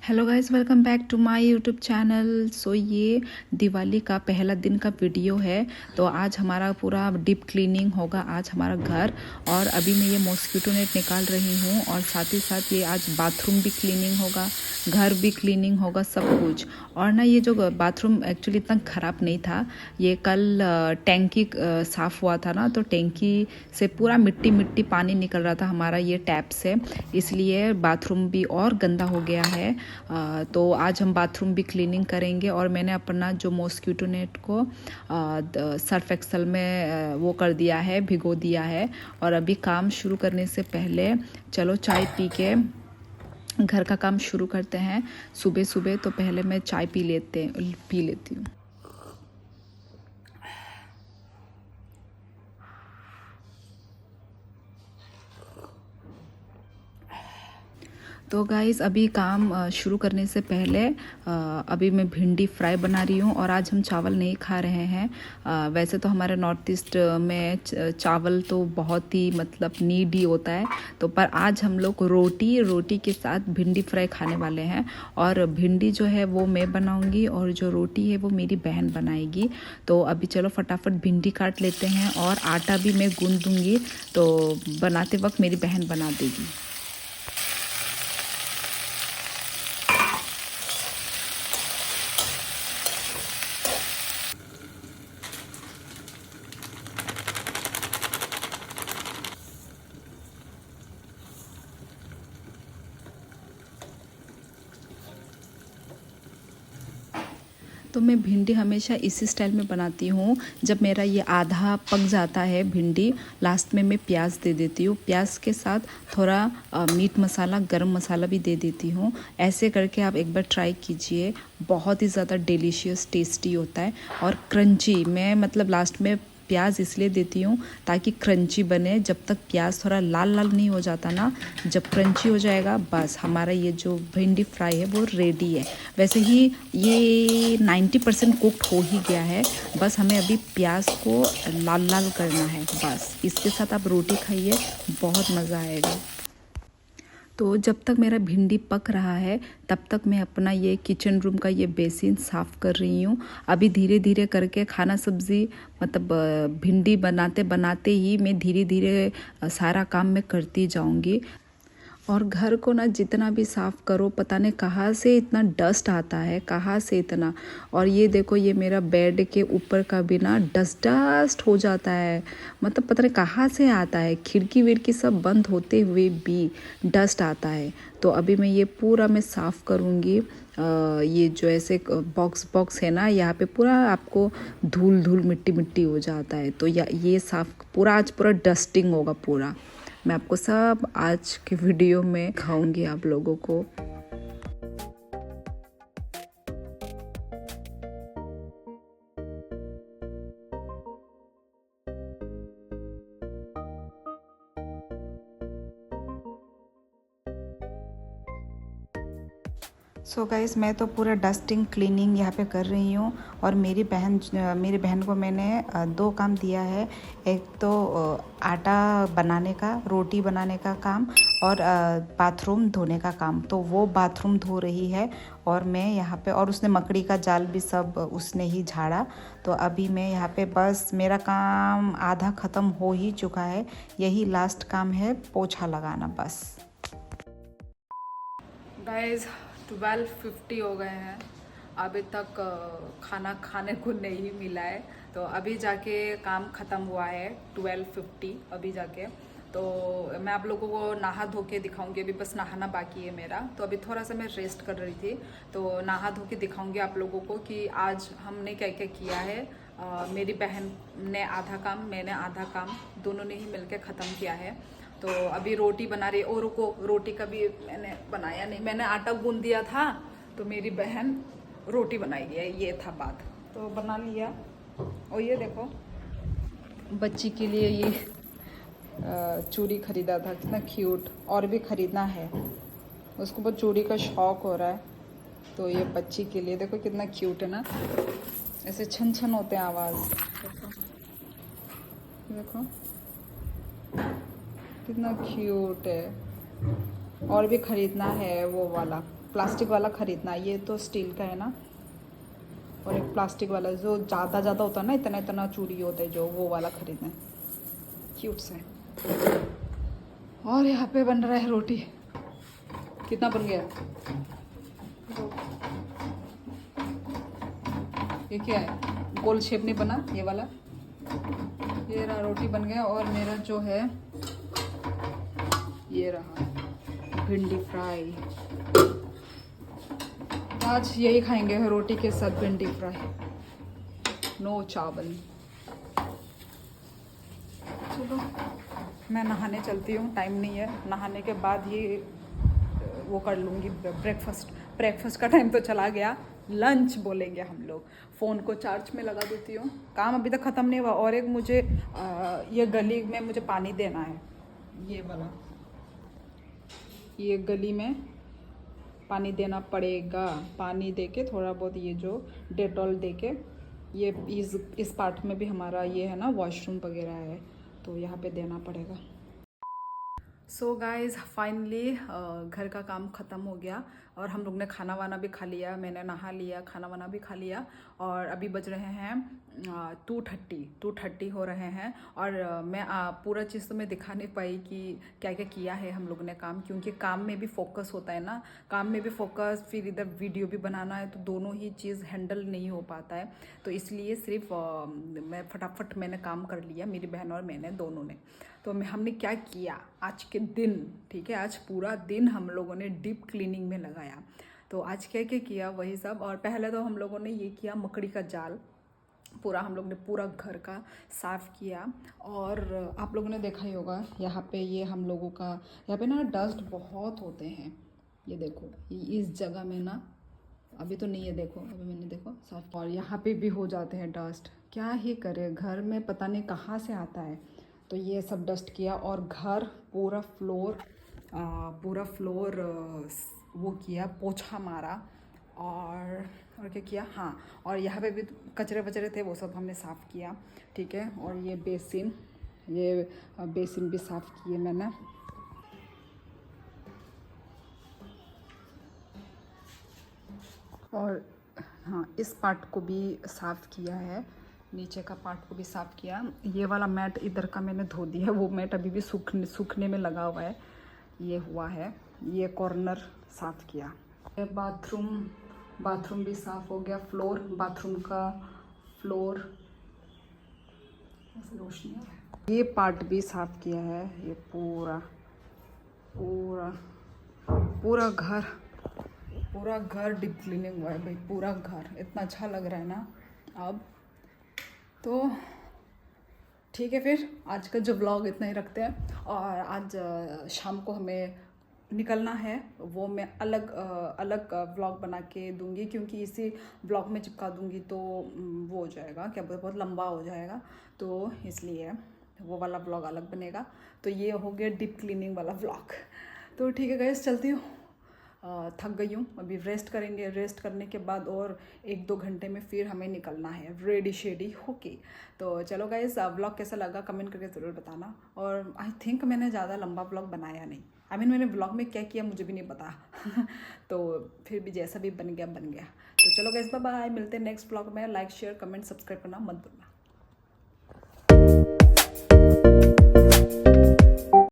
Hello guys, welcome back to my YouTube channel. So ये दिवाली का पहला दिन का वीडियो है। तो आज हमारा पूरा डीप क्लीनिंग होगा आज हमारा घर। और अभी मैं ये मॉस्किटो नेट निकाल रही हूँ और साथ ही साथ ये आज बाथरूम भी क्लीनिंग होगा, घर भी क्लीनिंग होगा, सब कुछ। और ना ये जो बाथरूम एक्चुअली इतना ख़राब नहीं था, ये कल टैंकी साफ़ हुआ था ना, तो टैंकी से पूरा मिट्टी मिट्टी पानी निकल रहा था हमारा ये टैप से, इसलिए बाथरूम भी और गंदा हो गया है। तो आज हम बाथरूम भी क्लीनिंग करेंगे। और मैंने अपना जो मॉस्किटो नेट को सर्फ एक्सल में वो कर दिया है, भिगो दिया है। और अभी काम शुरू करने से पहले चलो चाय पी के घर का काम शुरू करते हैं। सुबह सुबह तो पहले मैं चाय पी लेती हूँ। तो गाइज़ अभी काम शुरू करने से पहले अभी मैं भिंडी फ्राई बना रही हूँ। और आज हम चावल नहीं खा रहे हैं। वैसे तो हमारे नॉर्थ ईस्ट में चावल तो बहुत ही मतलब नीड ही होता है, तो पर आज हम लोग रोटी के साथ भिंडी फ्राई खाने वाले हैं। और भिंडी जो है वो मैं बनाऊँगी और जो रोटी है वो मेरी बहन बनाएगी। तो अभी चलो फटाफट भिंडी काट लेते हैं और आटा भी मैं गूँध दूँगी, तो बनाते वक्त मेरी बहन बना देगी। तो मैं भिंडी हमेशा इसी स्टाइल में बनाती हूँ। जब मेरा ये आधा पक जाता है भिंडी, लास्ट में मैं प्याज दे देती हूँ। प्याज के साथ थोड़ा मीट मसाला, गरम मसाला भी दे देती हूँ। ऐसे करके आप एक बार ट्राई कीजिए, बहुत ही ज़्यादा डिलीशियस टेस्टी होता है और क्रंची। मैं मतलब लास्ट में प्याज इसलिए देती हूँ ताकि क्रंची बने। जब तक प्याज थोड़ा लाल लाल नहीं हो जाता ना, जब क्रंची हो जाएगा बस हमारा ये जो भिंडी फ्राई है वो रेडी है। वैसे ही ये 90% कुक्ड हो ही गया है, बस हमें अभी प्याज को लाल लाल करना है बस। इसके साथ आप रोटी खाइए, बहुत मज़ा आएगा। तो जब तक मेरा भिंडी पक रहा है तब तक मैं अपना ये किचन रूम का ये बेसिन साफ़ कर रही हूँ। अभी धीरे धीरे करके खाना सब्ज़ी मतलब भिंडी बनाते बनाते ही मैं धीरे धीरे सारा काम मैं करती जाऊँगी। और घर को ना जितना भी साफ़ करो, पता नहीं कहाँ से इतना डस्ट आता है, कहाँ से इतना। और ये देखो, ये मेरा बेड के ऊपर का भी ना डस्ट हो जाता है, मतलब पता नहीं कहाँ से आता है। खिड़की विड़की सब बंद होते हुए भी डस्ट आता है। तो अभी मैं ये पूरा मैं साफ़ करूँगी। ये जो ऐसे बॉक्स है ना, यहाँ पे पूरा आपको धूल धूल मिट्टी मिट्टी हो जाता है। तो ये साफ़ पूरा आज पूरा डस्टिंग होगा पूरा। मैं आपको सब आज के वीडियो में दिखाऊंगी आप लोगों को। सो गाइस, मैं तो पूरा डस्टिंग क्लीनिंग यहाँ पे कर रही हूँ। और मेरी बहन को मैंने दो काम दिया है। एक तो आटा बनाने का, रोटी बनाने का काम, और बाथरूम धोने का काम। तो वो बाथरूम धो रही है और मैं यहाँ पे, और उसने मकड़ी का जाल भी सब उसने ही झाड़ा। तो अभी मैं यहाँ पे बस, मेरा काम आधा ख़त्म हो ही चुका है। यही लास्ट काम है, पोछा लगाना बस। गाइस 12:50 हो गए हैं, अभी तक खाना खाने को नहीं मिला है। तो अभी जाके काम ख़त्म हुआ है 12:50 अभी जाके। तो मैं आप लोगों को नहा धो के दिखाऊंगी। अभी बस नहाना बाकी है मेरा, तो अभी थोड़ा सा मैं रेस्ट कर रही थी। तो नहा धो के दिखाऊंगी आप लोगों को कि आज हमने क्या क्या किया है। मेरी बहन ने आधा काम, मैंने आधा काम, दोनों ने ही मिलकर ख़त्म किया है। तो अभी रोटी बना रही है। और रुको, रोटी का भी मैंने बनाया नहीं, मैंने आटा गूंद दिया था, तो मेरी बहन रोटी बनाएगी, ये था बात। तो बना लिया। और ये देखो, बच्ची के लिए ये चूड़ी खरीदा था, कितना क्यूट। और भी खरीदना है, उसको बहुत चूड़ी का शौक हो रहा है। तो ये बच्ची के लिए देखो कितना क्यूट है ना, ऐसे छन छन होते हैं आवाज़। देखो कितना क्यूट है। और भी ख़रीदना है वो वाला, प्लास्टिक वाला ख़रीदना है। ये तो स्टील का है ना, और एक प्लास्टिक वाला जो ज़्यादा होता है ना, इतना इतना चूड़ी होता है जो, वो वाला ख़रीदना है, क्यूट से। और यहाँ पे बन रहा है रोटी। कितना बन गया? ये क्या है? गोल शेप नहीं बना ये वाला। ये रहा, रोटी बन गया। और मेरा जो है ये रहा भिंडी फ्राई। आज यही खाएंगे रोटी के साथ, भिंडी फ्राई, नो चावल। चलो मैं नहाने चलती हूँ, टाइम नहीं है। नहाने के बाद ये वो कर लूँगी ब्रेकफास्ट का टाइम तो चला गया, लंच बोलेंगे हम लोग। फ़ोन को चार्ज में लगा देती हूँ, काम अभी तक ख़त्म नहीं हुआ। और एक मुझे ये गली में मुझे पानी देना है, ये वाला, ये गली में पानी देना पड़ेगा। पानी देके थोड़ा बहुत ये जो डेटॉल देके, ये इस पार्ट में भी हमारा ये है ना वॉशरूम वगैरह है, तो यहाँ पे देना पड़ेगा। सो गाइज़ फाइनली घर का काम ख़त्म हो गया और हम लोग ने खाना वाना भी खा लिया, मैंने नहा लिया, खाना वाना भी खा लिया। और अभी बज रहे हैं 2:30 हो रहे हैं। और मैं पूरा चीज़ तो मैं दिखा नहीं पाई कि क्या क्या किया है हम लोग ने काम, क्योंकि काम में भी फोकस होता है ना, काम में भी फोकस, फिर इधर वीडियो भी बनाना है, तो दोनों ही चीज़ हैंडल नहीं हो पाता है। तो इसलिए सिर्फ मैं फटाफट मैंने काम कर लिया, मेरी बहन और मैंने दोनों ने। तो हमने क्या किया आज के दिन, ठीक है, आज पूरा दिन हम लोगों ने डीप क्लीनिंग में लगाया। तो आज क्या क्या किया वही सब। और पहले तो हम लोगों ने ये किया, मकड़ी का जाल पूरा हम लोग ने पूरा घर का साफ़ किया। और आप लोगों ने देखा ही होगा यहाँ पे, ये हम लोगों का यहाँ पे ना डस्ट बहुत होते हैं। ये देखो इस जगह में ना, अभी तो नहीं है, देखो अभी मैंने देखो साफ। और यहाँ पे भी हो जाते हैं डस्ट, क्या ही करे, घर में पता नहीं कहाँ से आता है। तो ये सब डस्ट किया। और घर पूरा फ्लोर वो किया, पोछा मारा। और क्या किया, हाँ, और यहाँ पे भी कचरे वचरे थे, वो सब हमने साफ़ किया, ठीक है। और ये बेसिन भी साफ़ किए मैंने। और हाँ, इस पार्ट को भी साफ़ किया है, नीचे का पार्ट को भी साफ़ किया। ये वाला मैट इधर का मैंने धो दिया, वो मैट अभी भी सूखने में लगा हुआ है, ये हुआ है। ये कॉर्नर साफ़ किया। बाथरूम भी साफ़ हो गया। बाथरूम का फ्लोर, ऐसे रोशनी है। ये पार्ट भी साफ़ किया है। ये पूरा घर डीप क्लीनिंग हुआ है भाई, पूरा घर इतना अच्छा लग रहा है ना अब तो। ठीक है, फिर आज का जो व्लॉग इतना ही रखते हैं। और आज शाम को हमें निकलना है, वो मैं अलग व्लॉग बना के दूंगी, क्योंकि इसी व्लॉग में चिपका दूंगी तो वो हो जाएगा, क्या बहुत लंबा हो जाएगा, तो इसलिए वो वाला व्लॉग अलग बनेगा। तो ये हो गया डीप क्लीनिंग वाला व्लॉग। तो ठीक है गाइस, चलती हूँ, थक गई हूँ, अभी रेस्ट करेंगे। रेस्ट करने के बाद और 1-2 घंटे में फिर हमें निकलना है रेडी शेडी होके। तो चलो गाइस, व्लॉग कैसा लगा कमेंट करके ज़रूर बताना। और आई थिंक मैंने ज़्यादा लंबा व्लॉग बनाया नहीं, मैंने व्लॉग में क्या किया मुझे भी नहीं पता तो फिर भी जैसा भी बन गया। तो चलो गाइस, बाय बाय, मिलते हैं नेक्स्ट व्लॉग में। लाइक शेयर कमेंट सब्सक्राइब करना मत भूलना।